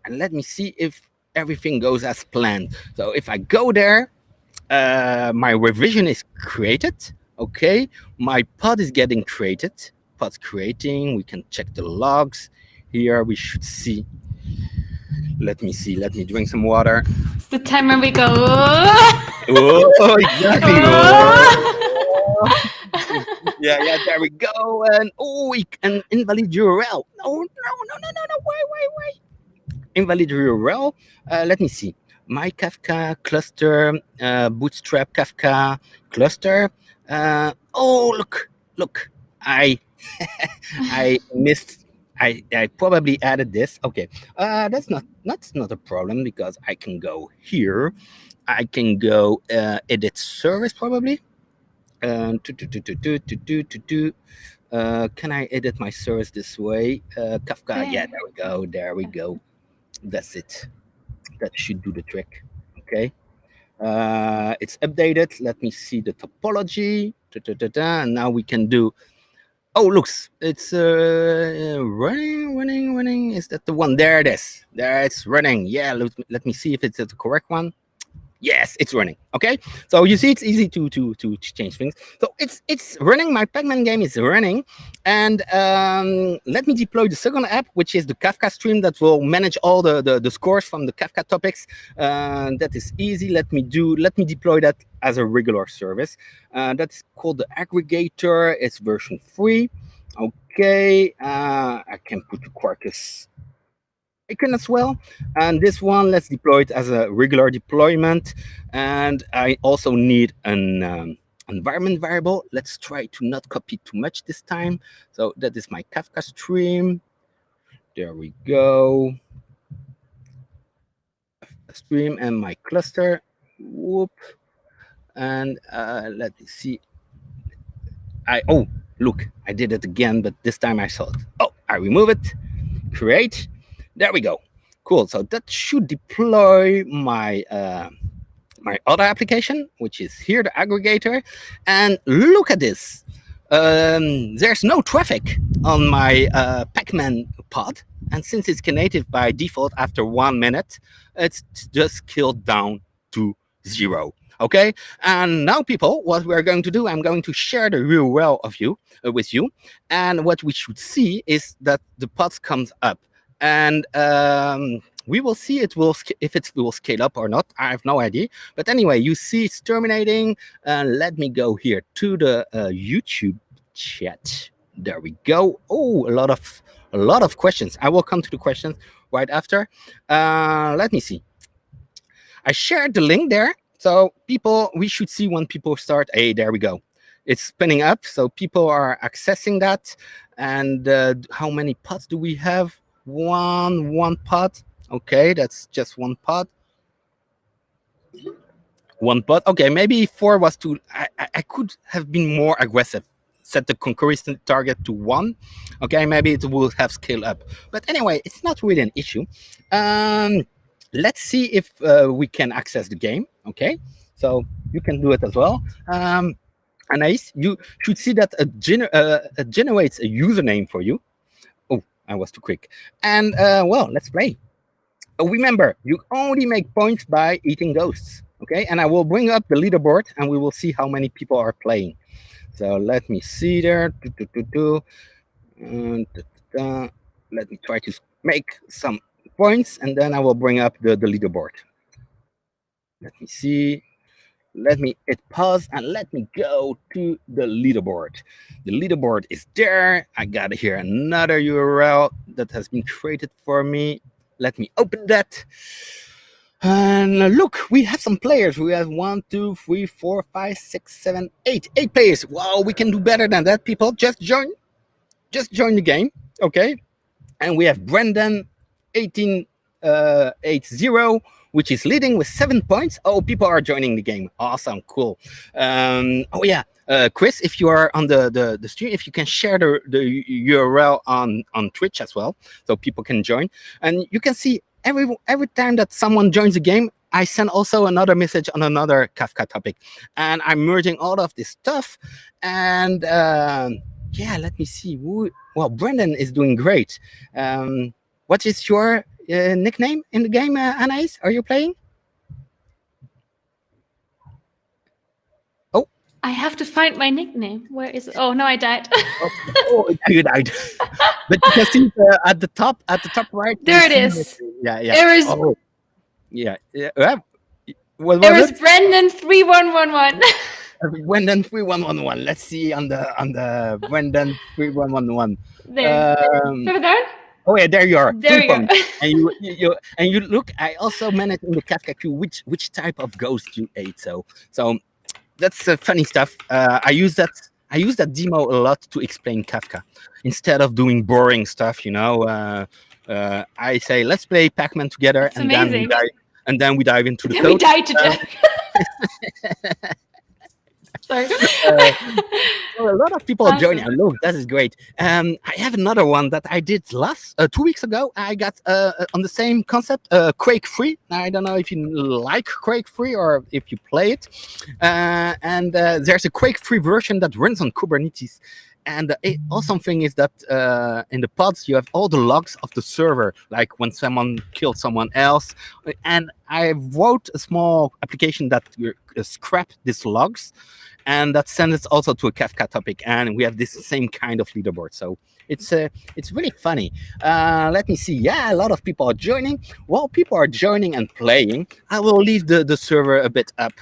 And let me see if everything goes as planned. So if I go there, my revision is created. Okay, my pod is getting created. Pod's creating. We can check the logs. Here we should see. Let me see. Let me drink some water. It's the time when we go. Oh, exactly. Yeah, there we go. And an invalid URL. No. Wait. Invalid URL. Let me see. My Kafka cluster, Bootstrap Kafka cluster. Look. I missed. I probably added this. Okay, that's not a problem because I can go here. I can go edit service probably. Can I edit my service this way? Kafka. Yeah, there we go. That's it. That should do the trick. Okay. It's updated. Let me see the topology. And now we can do. Oh, looks, it's running. Is that the one? There it is. There it's running. Yeah, let me see if it's the correct one. Yes, it's running. Okay, so you see, it's easy to change things. So it's running. My Pac-Man game is running, and let me deploy the second app, which is the Kafka stream that will manage all the scores from the Kafka topics. That is easy. Let me deploy that as a regular service. That's called the aggregator. It's version 3. Okay, I can put the Quarkus icon as well, and this one, let's deploy it as a regular deployment. And I also need an environment variable. Let's try to not copy too much this time. So that is my Kafka stream. There we go. Stream and my cluster. Whoop. And let me see. Look, I did it again, but this time I saw it. I remove it. Create. There we go. Cool. So that should deploy my my other application, which is here, the aggregator. And look at this. There's no traffic on my Pac-Man pod. And since it's knative by default after 1 minute, it's just scaled down to 0. Okay. And now, people, what we're going to do, I'm going to share the URL with you. And what we should see is that the pod comes up. And we will see if it will scale up or not. I have no idea. But anyway, you see it's terminating. Let me go here to the YouTube chat. There we go. Oh, a lot of questions. I will come to the questions right after. Let me see. I shared the link there. So people, we should see when people start. Hey, there we go. It's spinning up. So people are accessing that. And how many pods do we have? One pod. Okay, that's just one pod. One pod. Okay, maybe 4 was too. I could have been more aggressive. Set the concurrency target to 1. Okay, maybe it will have scaled up. But anyway, it's not really an issue. Let's see if we can access the game. Okay, so you can do it as well. Anaïs, you should see that it generates a username for you. I was too quick. And, well, let's play. Remember, you only make points by eating ghosts, okay? And I will bring up the leaderboard, and we will see how many people are playing. So let me see there. Let me try to make some points, and then I will bring up the leaderboard. Let me see. Let me hit pause and let me go to the leaderboard. The leaderboard is there. I got here another URL that has been created for me. Let me open that. And look, we have some players. We have 1, 2, 3, 4, 5, 6, 7, 8. 8 players. Wow, we can do better than that, people. Just join the game. Okay. And we have Brendan 1880, which is leading with 7 points. Oh, people are joining the game. Awesome, cool. Chris, if you are on the stream, if you can share the URL on Twitch as well, so people can join. And you can see every time that someone joins the game, I sent also another message on another Kafka topic, and I'm merging all of this stuff. And yeah, let me see. Well, Brendan is doing great. What is your nickname in the game, Anaïs? Are you playing? I have to find my nickname. Where is it? Oh no, I died. Oh, you died. But you can see at the top right. There it is. Yeah. There is. Oh, yeah. What There was is Brendan 3111. Brendan 3111. Let's see on the Brendan 3111. There. Over there. Oh yeah, there you are. There we go. And you look. I also managed in the Kafka queue which type of ghost you ate. So that's funny stuff. I use that demo a lot to explain Kafka instead of doing boring stuff. I say let's play Pac-Man together, That's amazing. then we dive into the code. We died to death. Sorry. So a lot of people are joining. I love that is great. I have another one that I did 2 weeks ago. I got on the same concept, Quake Free. I don't know if you like Quake Free or if you play it. And there's a Quake Free version that runs on Kubernetes. And the awesome thing is that in the pods, you have all the logs of the server, like when someone killed someone else. And I wrote a small application that scrap these logs, and that sends it also to a Kafka topic. And we have this same kind of leaderboard. So it's really funny. Let me see. Yeah, a lot of people are joining. While people are joining and playing, I will leave the server a bit up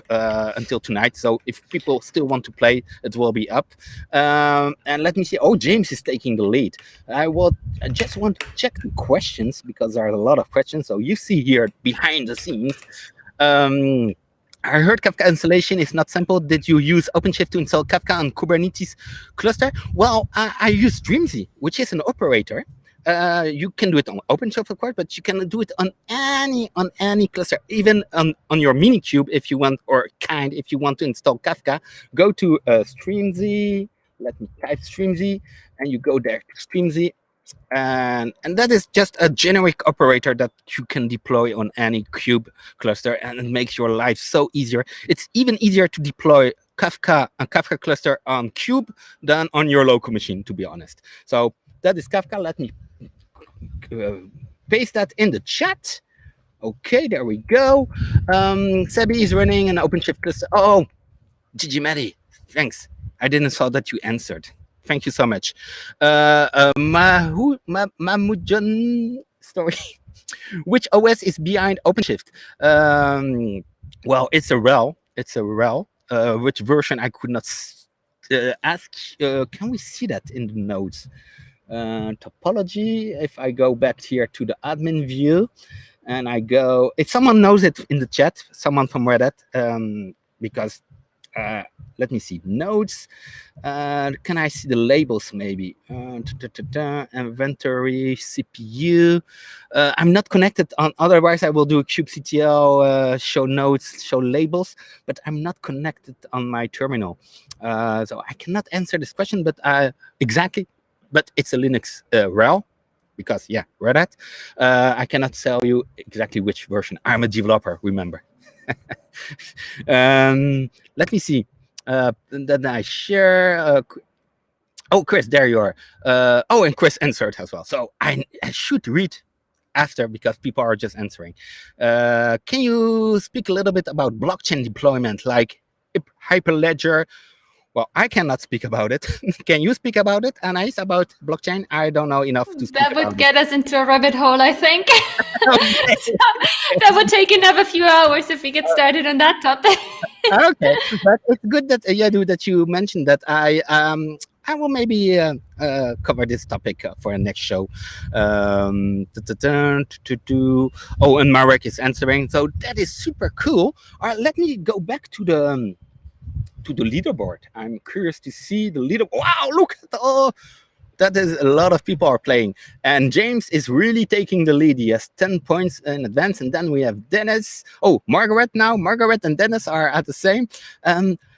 until tonight. So if people still want to play, it will be up. And let me see. Oh, James is taking the lead. I just want to check the questions because there are a lot of questions. So you see here behind the scenes. I heard Kafka installation is not simple. Did you use OpenShift to install Kafka on Kubernetes cluster? Well, I use Dreamzy, which is an operator. You can do it on OpenShift, of course, but you can do it on any cluster, even on your Minikube if you want, or if you want to install Kafka. Go to Streamzy. Let me type Streamzy, and you go there to Streamzy. And that is just a generic operator that you can deploy on any kube cluster, and it makes your life so easier. It's even easier to deploy a Kafka cluster on kube than on your local machine, to be honest. So that is Kafka. Let me paste that in the chat. Okay, there we go. Sebi is running an OpenShift cluster. Oh, Gigi Medi, thanks. I didn't saw that you answered. Thank you so much. Mahmoudjan story. Which OS is behind OpenShift? Well, it's a RHEL. Which version I could not ask. Can we see that in the notes? Topology. If I go back here to the admin view, and I go, if someone knows it in the chat, someone from Reddit, because. Let me see nodes. Can I see the labels maybe? Inventory, CPU. I'm not connected on. Otherwise, I will do a kubectl, show nodes, show labels. But I'm not connected on my terminal, so I cannot answer this question. But exactly. But it's a Linux RHEL. Because Red Hat. I cannot tell you exactly which version. I'm a developer. Remember. Let me see. Then I share. Oh, Chris, there you are. And Chris answered as well. So I should read after because people are just answering. Can you speak a little bit about blockchain deployment, like Hyperledger? Well, I cannot speak about it. Can you speak about it, Anaïs, about blockchain? I don't know enough to speak That would about get us into a rabbit hole, I think. That would take another few hours if we get started on that topic. Okay, but it's good that that you mentioned that. I will maybe cover this topic for a next show. Oh, and Marek is answering, so that is super cool. All right, let me go back to the leaderboard. I'm curious to see the leaderboard. Wow, look at that is a lot of people are playing, and James is really taking the lead. He has 10 points in advance, and then we have Dennis. Oh, Margaret now. Margaret and Dennis are at the same.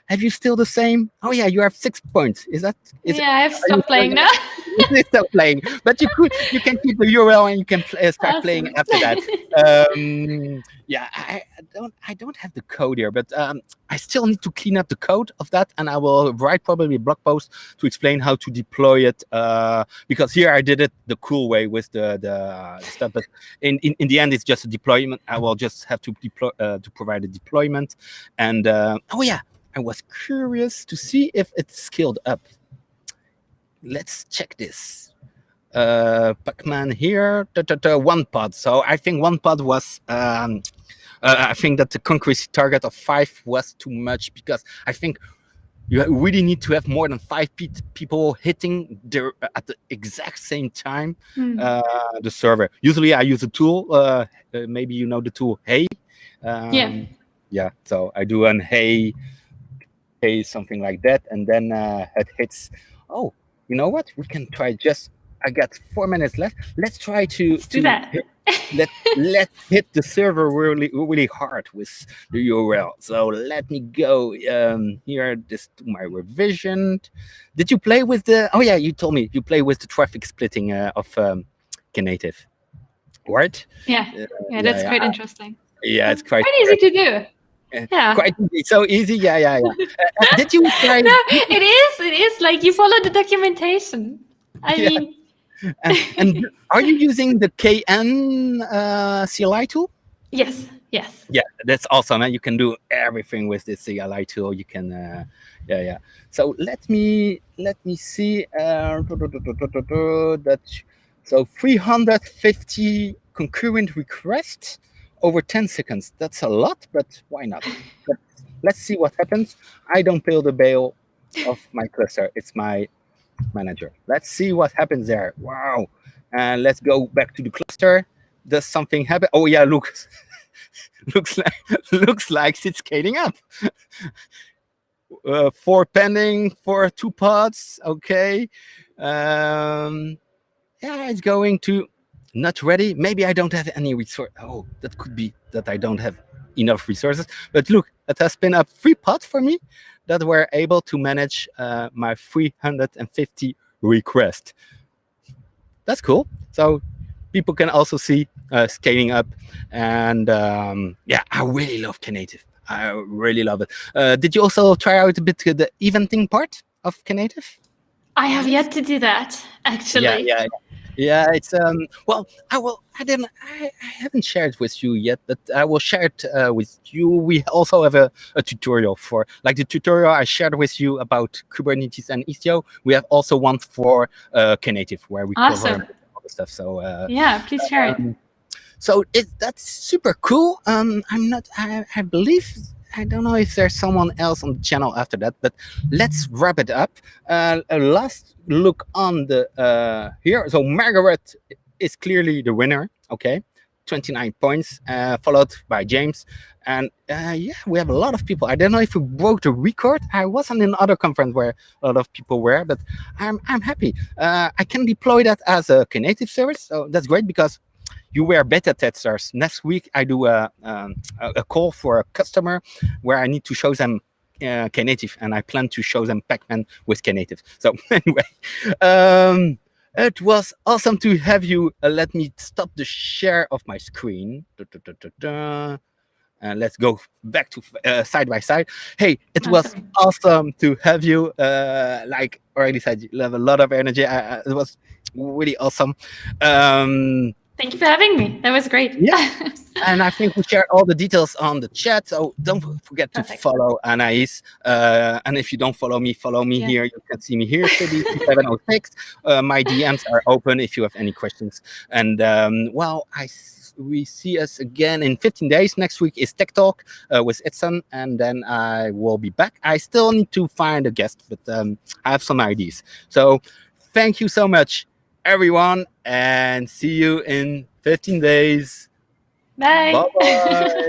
have you still the same? Oh yeah, you have 6 points. Is Yeah, I've stopped playing now. still playing? But you can keep the URL and you can start playing Awesome. after that. Yeah, I don't have the code here, but I still need to clean up the code of that, and I will write probably a blog post to explain how to deploy it. Because here I did it the cool way with the stuff, but in the end it's just a deployment. I will just have to deploy to provide a deployment, and oh yeah, I was curious to see if it's scaled up. Let's check this. Pacman here, one pod. So I think one pod was. I think that the concrete target of 5 was too much, because I think you really need to have more than 5 people hitting at the exact same time the server. Usually I use a tool. Maybe you know the tool Hey. Yeah. So I do an Hey something like that, and then it hits. Oh, you know what? We can try. I got 4 minutes left. Let's try to do that. let's hit the server really hard with the URL. So let me go here. This to my revision. Did you play with the? Oh yeah, you told me you play with the traffic splitting of Knative, right? Yeah, that's quite interesting. Yeah, it's quite easy to do. Yeah, quite easy. So easy. Yeah. Did you try? No, it is like you follow the documentation. I mean. And are you using the KN CLI tool? Yes. Yeah, that's awesome. And you can do everything with this CLI tool. You can, yeah. So let me see. That so 350 concurrent requests over 10 seconds. That's a lot, but why not? But let's see what happens. I don't pay the bail of my cluster. It's my manager. Let's see what happens there. Wow. And let's go back to the cluster. Does something happen? Oh yeah, look. looks like it's scaling up. 4 pending for 2 pods. Okay. Yeah, it's going to not ready. Maybe I don't have any resource. Oh, that could be that I don't have enough resources. But look, it has been up 3 pods for me that were able to manage my 350 requests. That's cool. So people can also see scaling up. And yeah, I really love Knative. I really love it. Did you also try out a bit the eventing part of Knative? I have yet to do that, actually. Yeah, it's well, I haven't shared with you yet, but I will share it with you. We also have a tutorial for, like the tutorial I shared with you about Kubernetes and Istio. We have also one for Knative where we cover all the stuff. So yeah, please share it. So that's super cool. I believe, I don't know if there's someone else on the channel after that, but let's wrap it up. A last look on the here. So Margaret is clearly the winner. Okay, 29 points, followed by James. And yeah, we have a lot of people. I don't know if we broke the record. I wasn't in other conference where a lot of people were, but I'm happy. I can deploy that as a Knative service, so that's great because you were beta testers. Next week, I do a call for a customer where I need to show them Knative, and I plan to show them Pacman with Knative. So anyway, it was awesome to have you. Let me stop the share of my screen. And let's go back to side by side. Hey, it was awesome to have you. Like already said, you have a lot of energy. It was really awesome. Thank you for having me. That was great. Yeah. And I think we shared all the details on the chat. So don't forget to follow Anaïs. And if you don't follow me here. You can see me here, City706. My DMs are open if you have any questions. And well, we see us again in 15 days. Next week is Tech Talk with Edson. And then I will be back. I still need to find a guest, but I have some ideas. So thank you so much, everyone, and see you in 15 days. Bye. Bye-bye.